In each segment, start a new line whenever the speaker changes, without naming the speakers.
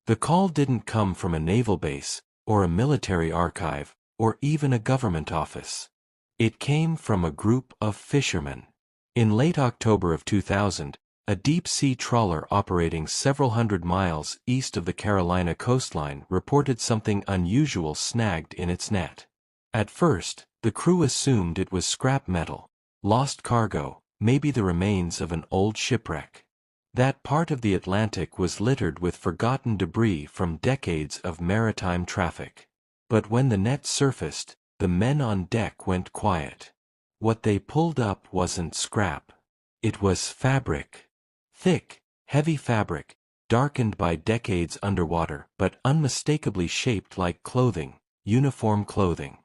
The call didn't come from a naval base, or a military archive, or even a government office. It came from a group of fishermen. In late October of 2000, a deep-sea trawler operating several hundred miles east of the Carolina coastline reported something unusual snagged in its net. At first, the crew assumed it was scrap metal, lost cargo, maybe the remains of an old shipwreck. That part of the Atlantic was littered with forgotten debris from decades of maritime traffic. But when the net surfaced, the men on deck went quiet. What they pulled up wasn't scrap. It was fabric. Thick, heavy fabric, darkened by decades underwater but unmistakably shaped like clothing, uniform clothing.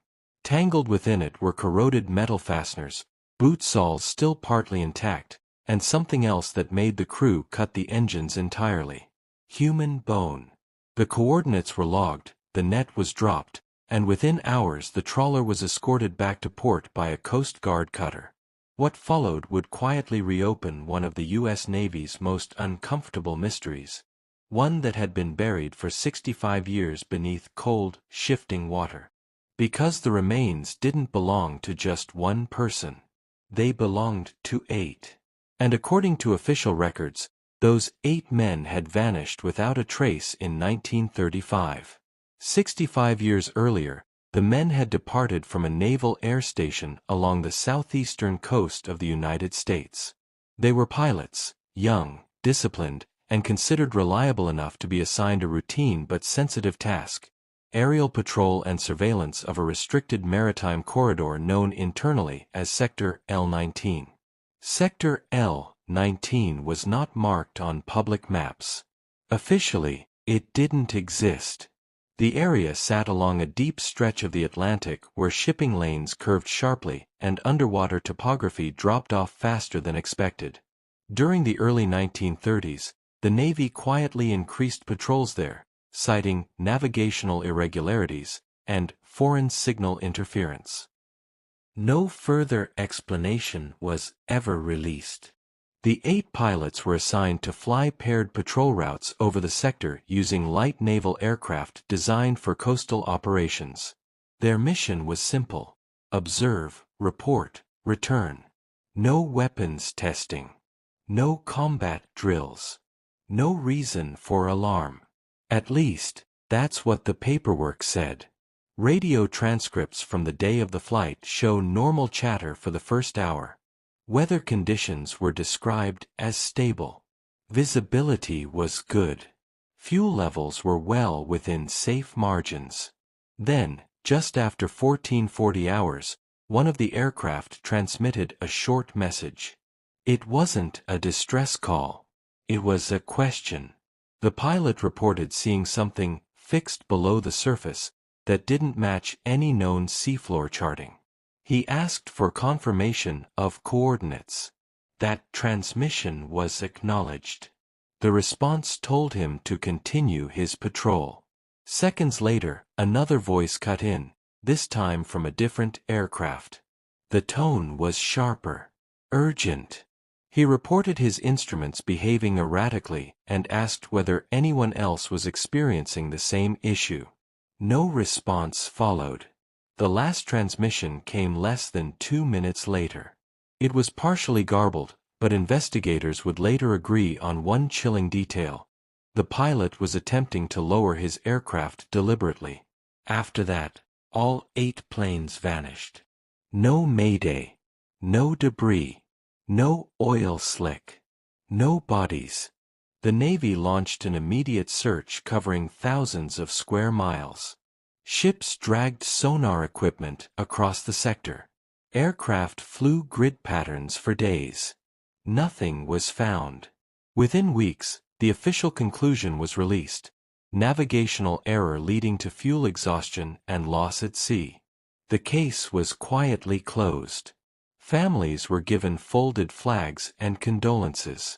Tangled within it were corroded metal fasteners, boot soles still partly intact, and something else that made the crew cut the engines entirely. Human bone. The coordinates were logged, the net was dropped, and within hours the trawler was escorted back to port by a Coast Guard cutter. What followed would quietly reopen one of the U.S. Navy's most uncomfortable mysteries. One that had been buried for 65 years beneath cold, shifting water. Because the remains didn't belong to just one person. They belonged to 8. And according to official records, those 8 men had vanished without a trace in 1935. 65 years earlier, the men had departed from a naval air station along the southeastern coast of the United States. They were pilots, young, disciplined, and considered reliable enough to be assigned a routine but sensitive task: aerial patrol and surveillance of a restricted maritime corridor known internally as Sector L-19. Sector L-19 was not marked on public maps. Officially, it didn't exist. The area sat along a deep stretch of the Atlantic where shipping lanes curved sharply and underwater topography dropped off faster than expected. During the early 1930s, the Navy quietly increased patrols there, citing navigational irregularities and foreign signal interference. No further explanation was ever released. The 8 pilots were assigned to fly paired patrol routes over the sector using light naval aircraft designed for coastal operations. Their mission was simple: observe, report, return. No weapons testing. No combat drills. No reason for alarm. At least, that's what the paperwork said. Radio transcripts from the day of the flight show normal chatter for the first hour. Weather conditions were described as stable. Visibility was good. Fuel levels were well within safe margins. Then, just after 1440 hours, one of the aircraft transmitted a short message. It wasn't a distress call. It was a question. The pilot reported seeing something fixed below the surface that didn't match any known seafloor charting. He asked for confirmation of coordinates. That transmission was acknowledged. The response told him to continue his patrol. Seconds later, another voice cut in, this time from a different aircraft. The tone was sharper. Urgent. He reported his instruments behaving erratically and asked whether anyone else was experiencing the same issue. No response followed. The last transmission came less than 2 minutes later. It was partially garbled, but investigators would later agree on one chilling detail. The pilot was attempting to lower his aircraft deliberately. After that, all 8 planes vanished. No mayday. No debris. No oil slick. No bodies. The Navy launched an immediate search covering thousands of square miles. Ships dragged sonar equipment across the sector. Aircraft flew grid patterns for days. Nothing was found. Within weeks, the official conclusion was released: navigational error leading to fuel exhaustion and loss at sea. The case was quietly closed. Families were given folded flags and condolences.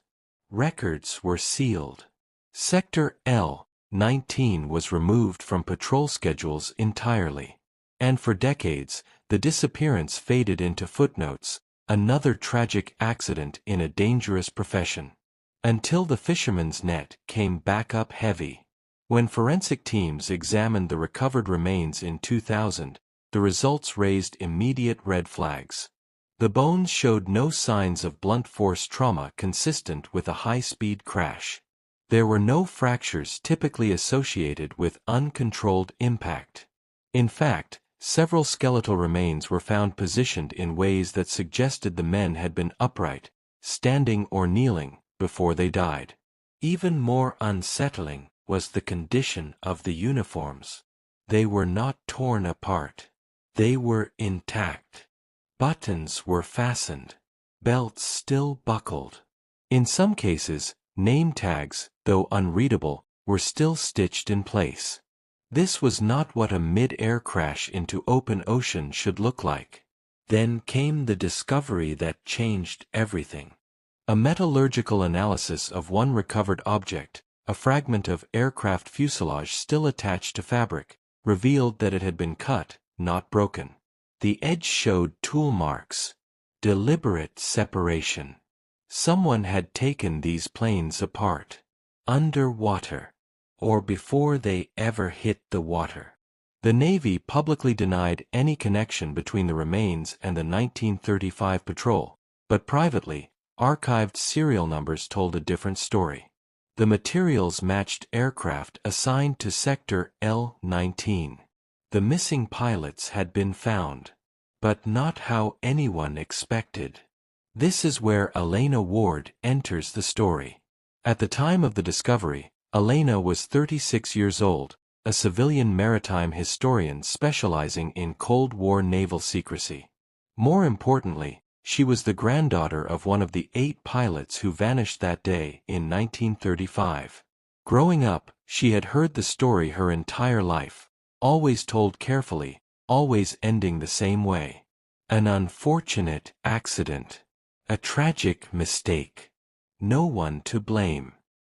Records were sealed. Sector L-19 was removed from patrol schedules entirely. And for decades, the disappearance faded into footnotes, another tragic accident in a dangerous profession. Until the fisherman's net came back up heavy. When forensic teams examined the recovered remains in 2000, the results raised immediate red flags. The bones showed no signs of blunt force trauma consistent with a high-speed crash. There were no fractures typically associated with uncontrolled impact. In fact, several skeletal remains were found positioned in ways that suggested the men had been upright, standing or kneeling, before they died. Even more unsettling was the condition of the uniforms. They were not torn apart. They were intact. Buttons were fastened. Belts still buckled. In some cases, name tags, though unreadable, were still stitched in place. This was not what a mid-air crash into open ocean should look like. Then came the discovery that changed everything. A metallurgical analysis of one recovered object, a fragment of aircraft fuselage still attached to fabric, revealed that it had been cut, not broken. The edge showed tool marks. Deliberate separation. Someone had taken these planes apart. Underwater. Or before they ever hit the water. The Navy publicly denied any connection between the remains and the 1935 patrol, but privately, archived serial numbers told a different story. The materials matched aircraft assigned to Sector L-19. The missing pilots had been found. But not how anyone expected. This is where Elena Ward enters the story. At the time of the discovery, Elena was 36 years old, a civilian maritime historian specializing in Cold War naval secrecy. More importantly, she was the granddaughter of one of the 8 pilots who vanished that day in 1935. Growing up, she had heard the story her entire life, always told carefully, always ending the same way. An unfortunate accident. A tragic mistake. No one to blame.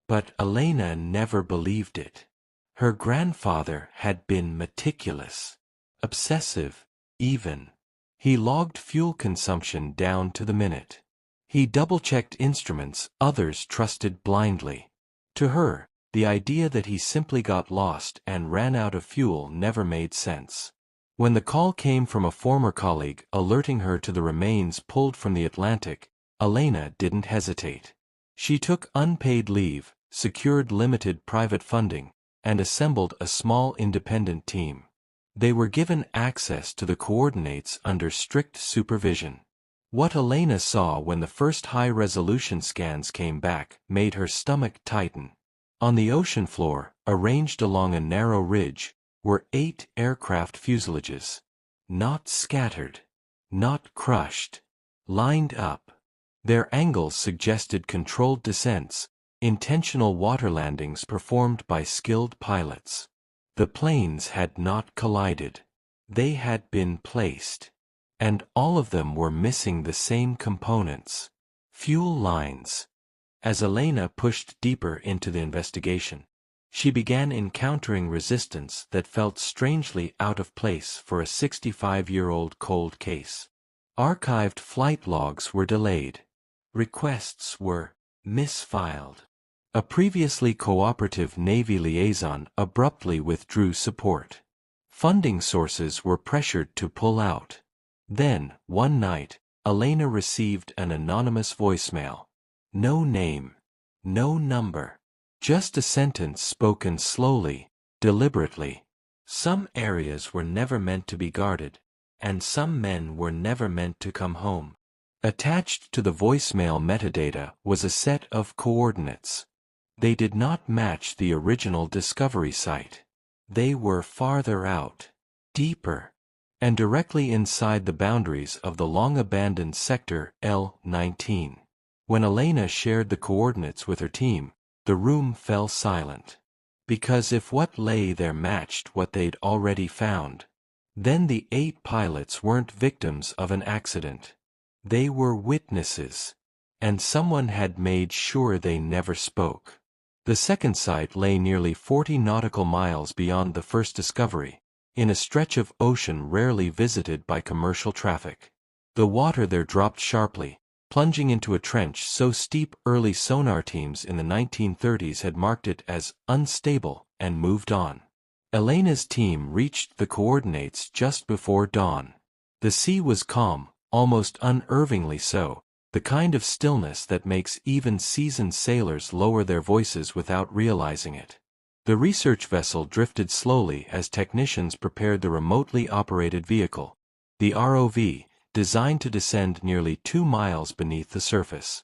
But Elena never believed it. Her grandfather had been meticulous. Obsessive, even. He logged fuel consumption down to the minute. He double-checked instruments others trusted blindly. To her, the idea that he simply got lost and ran out of fuel never made sense. When the call came from a former colleague alerting her to the remains pulled from the Atlantic, Elena didn't hesitate. She took unpaid leave, secured limited private funding, and assembled a small independent team. They were given access to the coordinates under strict supervision. What Elena saw when the first high-resolution scans came back made her stomach tighten. On the ocean floor, arranged along a narrow ridge, were 8 aircraft fuselages. Not scattered. Not crushed. Lined up. Their angles suggested controlled descents, intentional water landings performed by skilled pilots. The planes had not collided. They had been placed. And all of them were missing the same components. Fuel lines. As Elena pushed deeper into the investigation, she began encountering resistance that felt strangely out of place for a 65-year-old cold case. Archived flight logs were delayed. Requests were misfiled. A previously cooperative Navy liaison abruptly withdrew support. Funding sources were pressured to pull out. Then, one night, Elena received an anonymous voicemail. No name. No number. Just a sentence spoken slowly, deliberately. Some areas were never meant to be guarded, and some men were never meant to come home. Attached to the voicemail metadata was a set of coordinates. They did not match the original discovery site. They were farther out, deeper, and directly inside the boundaries of the long-abandoned Sector L-19. When Elena shared the coordinates with her team, the room fell silent. Because if what lay there matched what they'd already found, then the 8 pilots weren't victims of an accident. They were witnesses, and someone had made sure they never spoke. The second site lay nearly 40 nautical miles beyond the first discovery, in a stretch of ocean rarely visited by commercial traffic. The water there dropped sharply, plunging into a trench so steep early sonar teams in the 1930s had marked it as unstable and moved on. Elena's team reached the coordinates just before dawn. The sea was calm, almost unnervingly so, the kind of stillness that makes even seasoned sailors lower their voices without realizing it. The research vessel drifted slowly as technicians prepared the remotely operated vehicle, the ROV, designed to descend nearly 2 miles beneath the surface.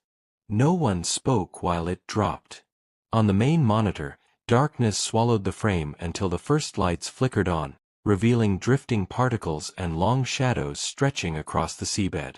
No one spoke while it dropped. On the main monitor, darkness swallowed the frame until the first lights flickered on, revealing drifting particles and long shadows stretching across the seabed.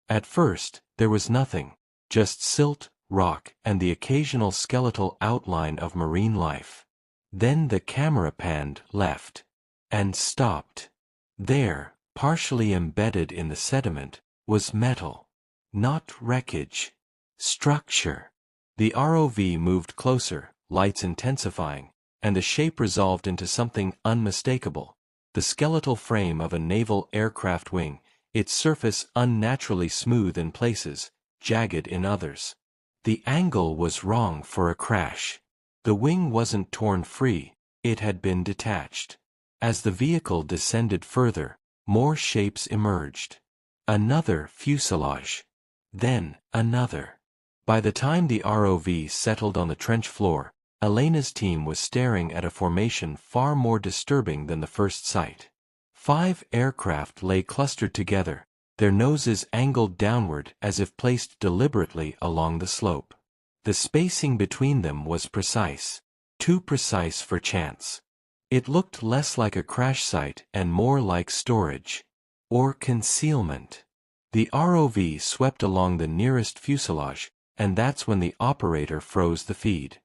At first, there was nothing, just silt, rock, and the occasional skeletal outline of marine life. Then the camera panned left and stopped. There, partially embedded in the sediment, was metal. Not wreckage. Structure. The ROV moved closer, lights intensifying, and the shape resolved into something unmistakable. The skeletal frame of a naval aircraft wing, its surface unnaturally smooth in places, jagged in others. The angle was wrong for a crash. The wing wasn't torn free, it had been detached. As the vehicle descended further, more shapes emerged. Another fuselage. Then, another. By the time the ROV settled on the trench floor, Elena's team was staring at a formation far more disturbing than the first sight. 5 aircraft lay clustered together, their noses angled downward as if placed deliberately along the slope. The spacing between them was precise, too precise for chance. It looked less like a crash site and more like storage. Or concealment. The ROV swept along the nearest fuselage, and that's when the operator froze the feed.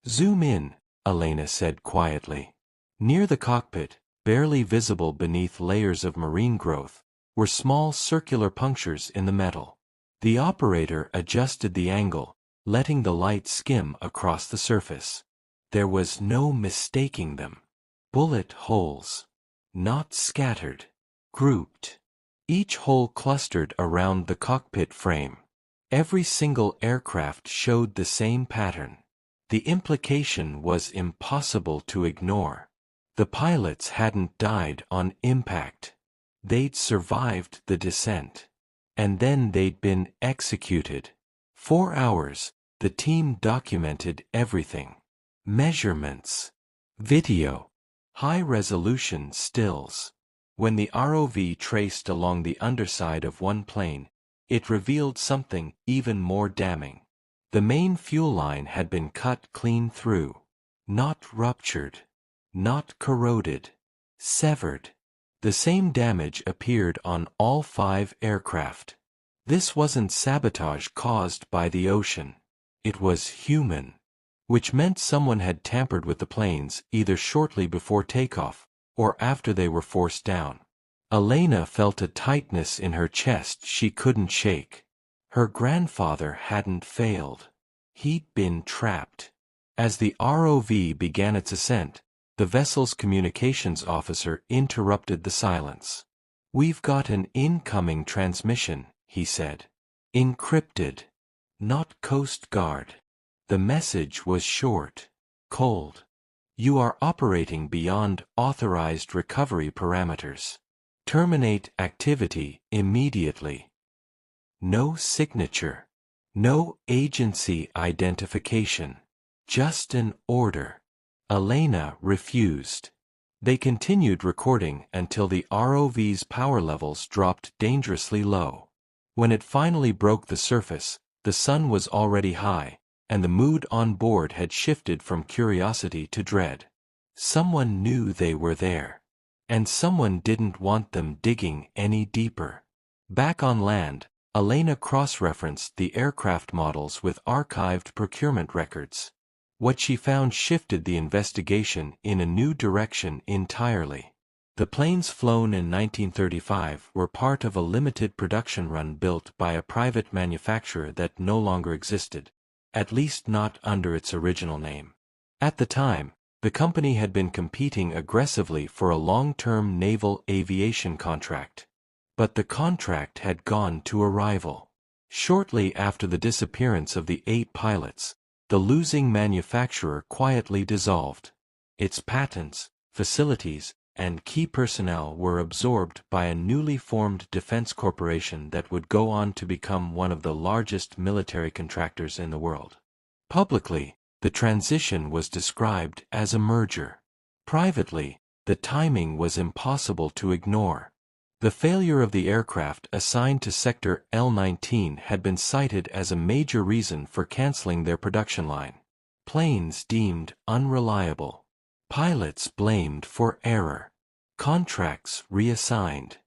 "Zoom in," Elena said quietly. Near the cockpit, barely visible beneath layers of marine growth, were small circular punctures in the metal. The operator adjusted the angle, letting the light skim across the surface. There was no mistaking them. Bullet holes. Not scattered. Grouped. Each hole clustered around the cockpit frame. Every single aircraft showed the same pattern. The implication was impossible to ignore. The pilots hadn't died on impact. They'd survived the descent. And then they'd been executed. 4 hours, the team documented everything. Measurements. Video. High-resolution stills. When the ROV traced along the underside of one plane, it revealed something even more damning. The main fuel line had been cut clean through. Not ruptured. Not corroded. Severed. The same damage appeared on all 5 aircraft. This wasn't sabotage caused by the ocean. It was human. Which meant someone had tampered with the planes either shortly before takeoff or after they were forced down. Elena felt a tightness in her chest she couldn't shake. Her grandfather hadn't failed. He'd been trapped. As the ROV began its ascent, the vessel's communications officer interrupted the silence. "We've got an incoming transmission," he said. "Encrypted. Not Coast Guard." The message was short, cold. "You are operating beyond authorized recovery parameters. Terminate activity immediately." No signature. No agency identification. Just an order. Elena refused. They continued recording until the ROV's power levels dropped dangerously low. When it finally broke the surface, the sun was already high, and the mood on board had shifted from curiosity to dread. Someone knew they were there. And someone didn't want them digging any deeper. Back on land, Elena cross-referenced the aircraft models with archived procurement records. What she found shifted the investigation in a new direction entirely. The planes flown in 1935 were part of a limited production run built by a private manufacturer that no longer existed. At least not under its original name. At the time, the company had been competing aggressively for a long-term naval aviation contract. But the contract had gone to a rival. Shortly after the disappearance of the 8 pilots, the losing manufacturer quietly dissolved. Its patents, facilities, and key personnel were absorbed by a newly formed defense corporation that would go on to become one of the largest military contractors in the world. Publicly, the transition was described as a merger. Privately, the timing was impossible to ignore. The failure of the aircraft assigned to Sector L-19 had been cited as a major reason for canceling their production line. Planes deemed unreliable. Pilots blamed for error. Contracts reassigned.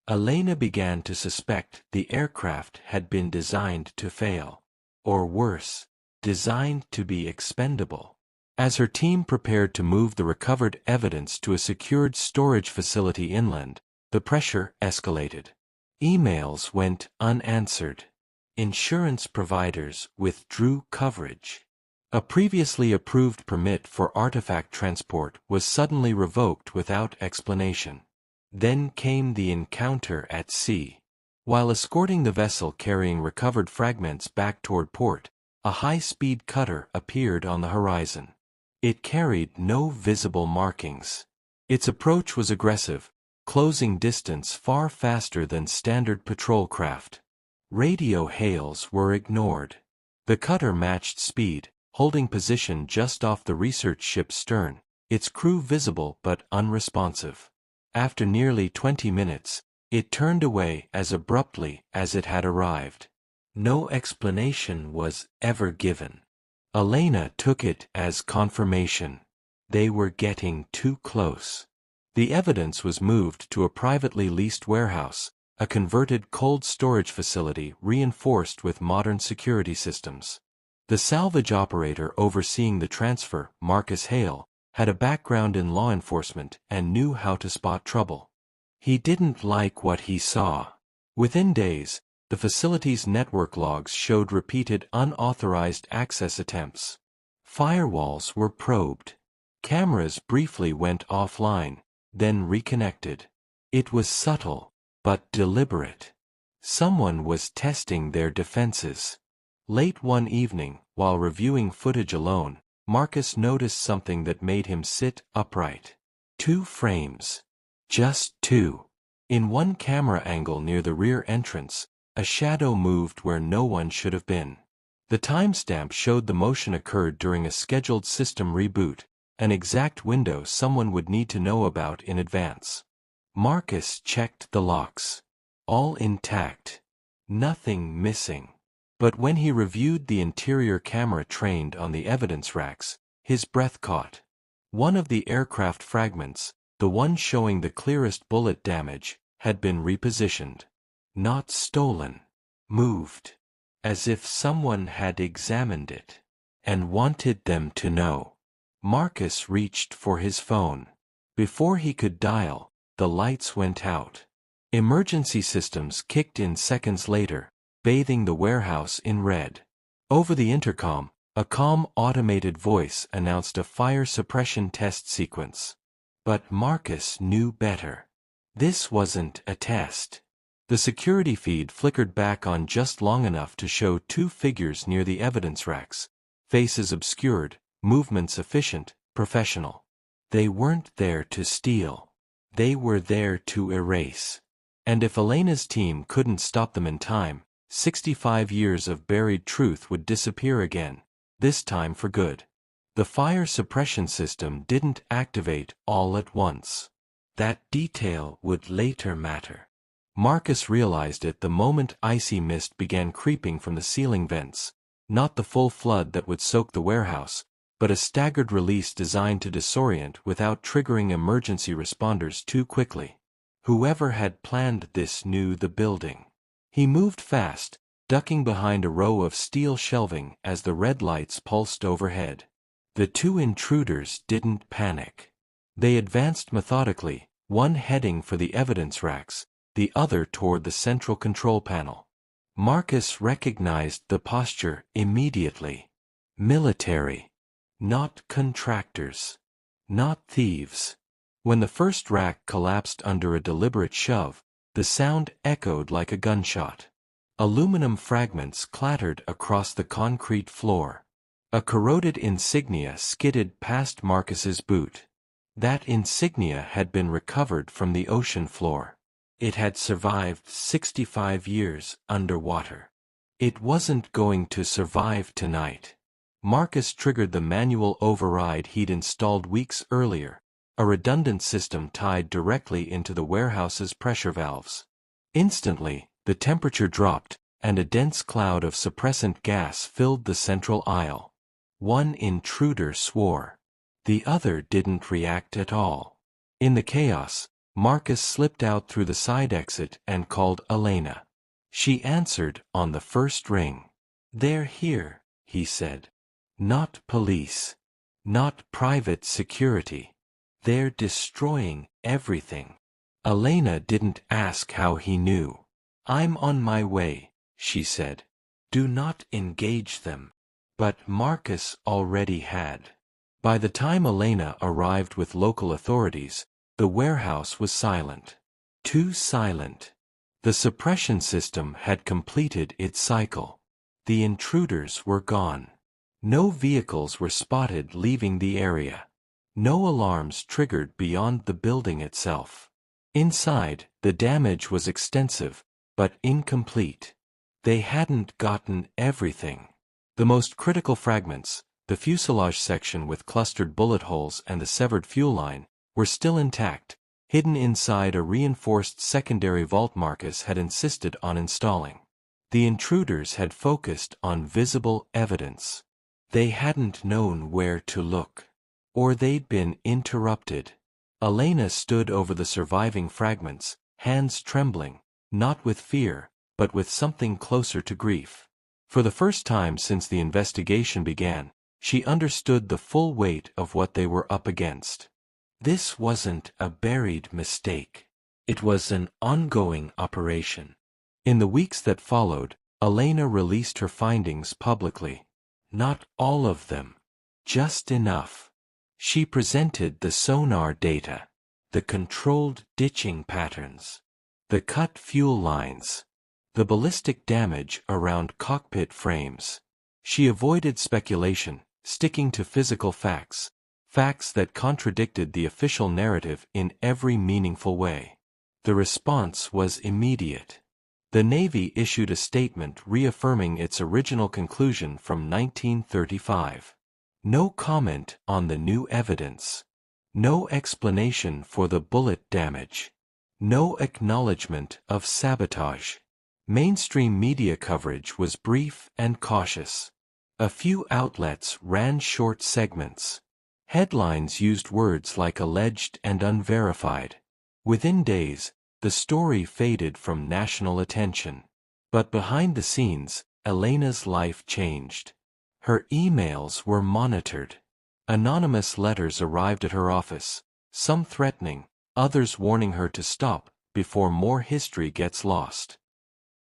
Elena began to suspect the aircraft had been designed to fail. Or worse, designed to be expendable. As her team prepared to move the recovered evidence to a secured storage facility inland, the pressure escalated. Emails went unanswered. Insurance providers withdrew coverage. A previously approved permit for artifact transport was suddenly revoked without explanation. Then came the encounter at sea. While escorting the vessel carrying recovered fragments back toward port, a high-speed cutter appeared on the horizon. It carried no visible markings. Its approach was aggressive, closing distance far faster than standard patrol craft. Radio hails were ignored. The cutter matched speed, holding position just off the research ship's stern, its crew visible but unresponsive. After nearly 20 minutes, it turned away as abruptly as it had arrived. No explanation was ever given. Elena took it as confirmation. They were getting too close. The evidence was moved to a privately leased warehouse, a converted cold storage facility reinforced with modern security systems. The salvage operator overseeing the transfer, Marcus Hale, had a background in law enforcement and knew how to spot trouble. He didn't like what he saw. Within days, the facility's network logs showed repeated unauthorized access attempts. Firewalls were probed. Cameras briefly went offline, then reconnected. It was subtle, but deliberate. Someone was testing their defenses. Late one evening, while reviewing footage alone, Marcus noticed something that made him sit upright. 2 frames. Just 2. In one camera angle near the rear entrance, a shadow moved where no one should have been. The timestamp showed the motion occurred during a scheduled system reboot, an exact window someone would need to know about in advance. Marcus checked the locks. All intact. Nothing missing. But when he reviewed the interior camera trained on the evidence racks, his breath caught. One of the aircraft fragments, the one showing the clearest bullet damage, had been repositioned. Not stolen. Moved. As if someone had examined it. And wanted them to know. Marcus reached for his phone. Before he could dial, the lights went out. Emergency systems kicked in seconds later, bathing the warehouse in red. Over the intercom, a calm automated voice announced a fire suppression test sequence. But Marcus knew better. This wasn't a test. The security feed flickered back on just long enough to show 2 figures near the evidence racks, faces obscured, movements efficient, professional. They weren't there to steal. They were there to erase. And if Elena's team couldn't stop them in time, 65 years of buried truth would disappear again, this time for good. The fire suppression system didn't activate all at once. That detail would later matter. Marcus realized it the moment icy mist began creeping from the ceiling vents, not the full flood that would soak the warehouse, but a staggered release designed to disorient without triggering emergency responders too quickly. Whoever had planned this knew the building. He moved fast, ducking behind a row of steel shelving as the red lights pulsed overhead. The 2 intruders didn't panic. They advanced methodically, one heading for the evidence racks, the other toward the central control panel. Marcus recognized the posture immediately. Military. Not contractors. Not thieves. When the first rack collapsed under a deliberate shove, the sound echoed like a gunshot. Aluminum fragments clattered across the concrete floor. A corroded insignia skidded past Marcus's boot. That insignia had been recovered from the ocean floor. It had survived 65 years underwater. It wasn't going to survive tonight. Marcus triggered the manual override he'd installed weeks earlier, a redundant system tied directly into the warehouse's pressure valves. Instantly, the temperature dropped, and a dense cloud of suppressant gas filled the central aisle. One intruder swore. The other didn't react at all. In the chaos, Marcus slipped out through the side exit and called Elena. She answered on the first ring. "They're here," he said. "Not police. Not private security. They're destroying everything." Elena didn't ask how he knew. "I'm on my way," she said. "Do not engage them." But Marcus already had. By the time Elena arrived with local authorities, the warehouse was silent. Too silent. The suppression system had completed its cycle. The intruders were gone. No vehicles were spotted leaving the area. No alarms triggered beyond the building itself. Inside, the damage was extensive, but incomplete. They hadn't gotten everything. The most critical fragments, the fuselage section with clustered bullet holes and the severed fuel line, were still intact, hidden inside a reinforced secondary vault Marcus had insisted on installing. The intruders had focused on visible evidence. They hadn't known where to look. Or they'd been interrupted. Elena stood over the surviving fragments, hands trembling, not with fear, but with something closer to grief. For the first time since the investigation began, she understood the full weight of what they were up against. This wasn't a buried mistake. It was an ongoing operation. In the weeks that followed, Elena released her findings publicly. Not all of them. Just enough. She presented the sonar data, the controlled ditching patterns, the cut fuel lines, the ballistic damage around cockpit frames. She avoided speculation, sticking to physical facts, facts that contradicted the official narrative in every meaningful way. The response was immediate. The Navy issued a statement reaffirming its original conclusion from 1935. No comment on the new evidence. No explanation for the bullet damage. No acknowledgement of sabotage. Mainstream media coverage was brief and cautious. A few outlets ran short segments. Headlines used words like alleged and unverified. Within days, the story faded from national attention. But behind the scenes, Elena's life changed. Her emails were monitored. Anonymous letters arrived at her office, some threatening, others warning her to stop before more history gets lost.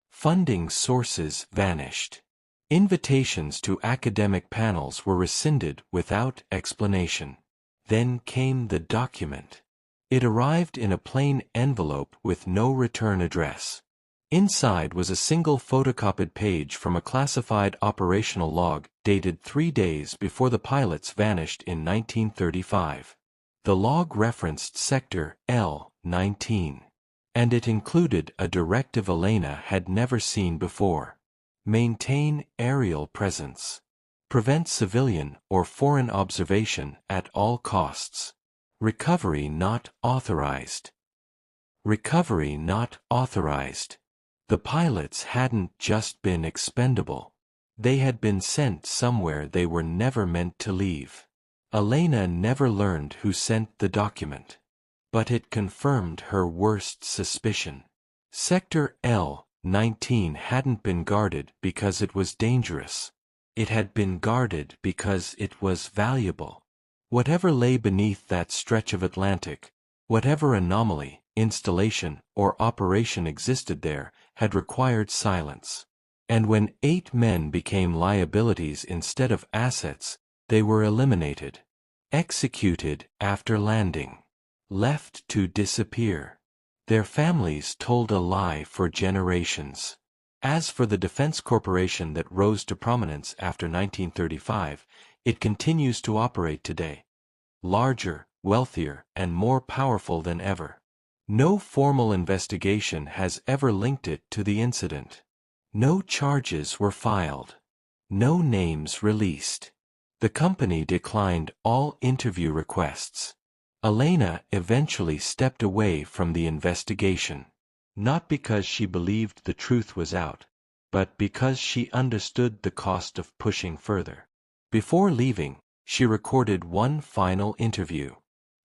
Funding sources vanished. Invitations to academic panels were rescinded without explanation. Then came the document. It arrived in a plain envelope with no return address. Inside was a single photocopied page from a classified operational log dated 3 days before the pilots vanished in 1935. The log referenced Sector L-19. And it included a directive Elena had never seen before. Maintain aerial presence. Prevent civilian or foreign observation at all costs. Recovery not authorized. Recovery not authorized. The pilots hadn't just been expendable. They had been sent somewhere they were never meant to leave. Elena never learned who sent the document. But it confirmed her worst suspicion. Sector L-19 hadn't been guarded because it was dangerous. It had been guarded because it was valuable. Whatever lay beneath that stretch of Atlantic, whatever anomaly, installation, or operation existed there, had required silence. And when 8 men became liabilities instead of assets, they were eliminated. Executed after landing. Left to disappear. Their families told a lie for generations. As for the defense corporation that rose to prominence after 1935, it continues to operate today. Larger, wealthier, and more powerful than ever. No formal investigation has ever linked it to the incident. No charges were filed. No names released. The company declined all interview requests. Elena eventually stepped away from the investigation. Not because she believed the truth was out, but because she understood the cost of pushing further. Before leaving, she recorded one final interview.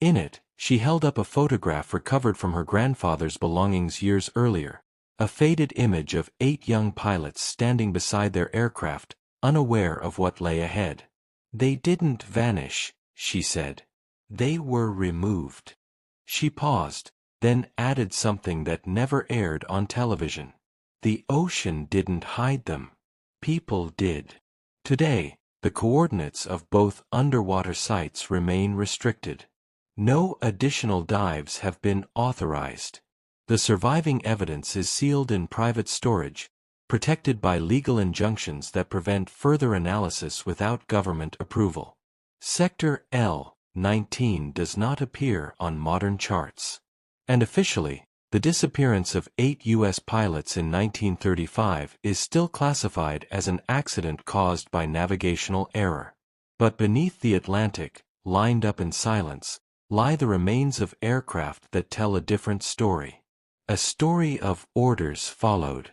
In it, she held up a photograph recovered from her grandfather's belongings years earlier, a faded image of 8 young pilots standing beside their aircraft, unaware of what lay ahead. "They didn't vanish," she said. "They were removed." She paused, then added something that never aired on television. "The ocean didn't hide them. People did." Today, the coordinates of both underwater sites remain restricted. No additional dives have been authorized. The surviving evidence is sealed in private storage, protected by legal injunctions that prevent further analysis without government approval. Sector L-19 does not appear on modern charts. And officially, the disappearance of 8 U.S. pilots in 1935 is still classified as an accident caused by navigational error. But beneath the Atlantic, lined up in silence, lie the remains of aircraft that tell a different story. A story of orders followed,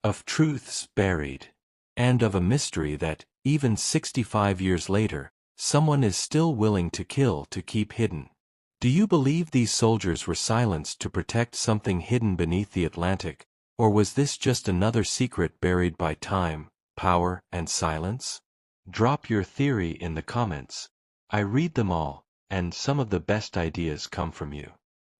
of truths buried, and of a mystery that, even 65 years later, someone is still willing to kill to keep hidden. Do you believe these soldiers were silenced to protect something hidden beneath the Atlantic, or was this just another secret buried by time, power, and silence? Drop your theory in the comments. I read them all, and some of the best ideas come from you.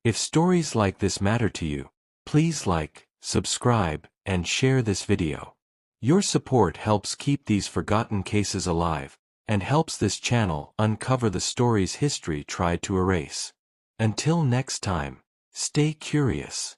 If stories like this matter to you, please like, subscribe, and share this video. Your support helps keep these forgotten cases alive, and helps this channel uncover the stories history tried to erase. Until next time, stay curious.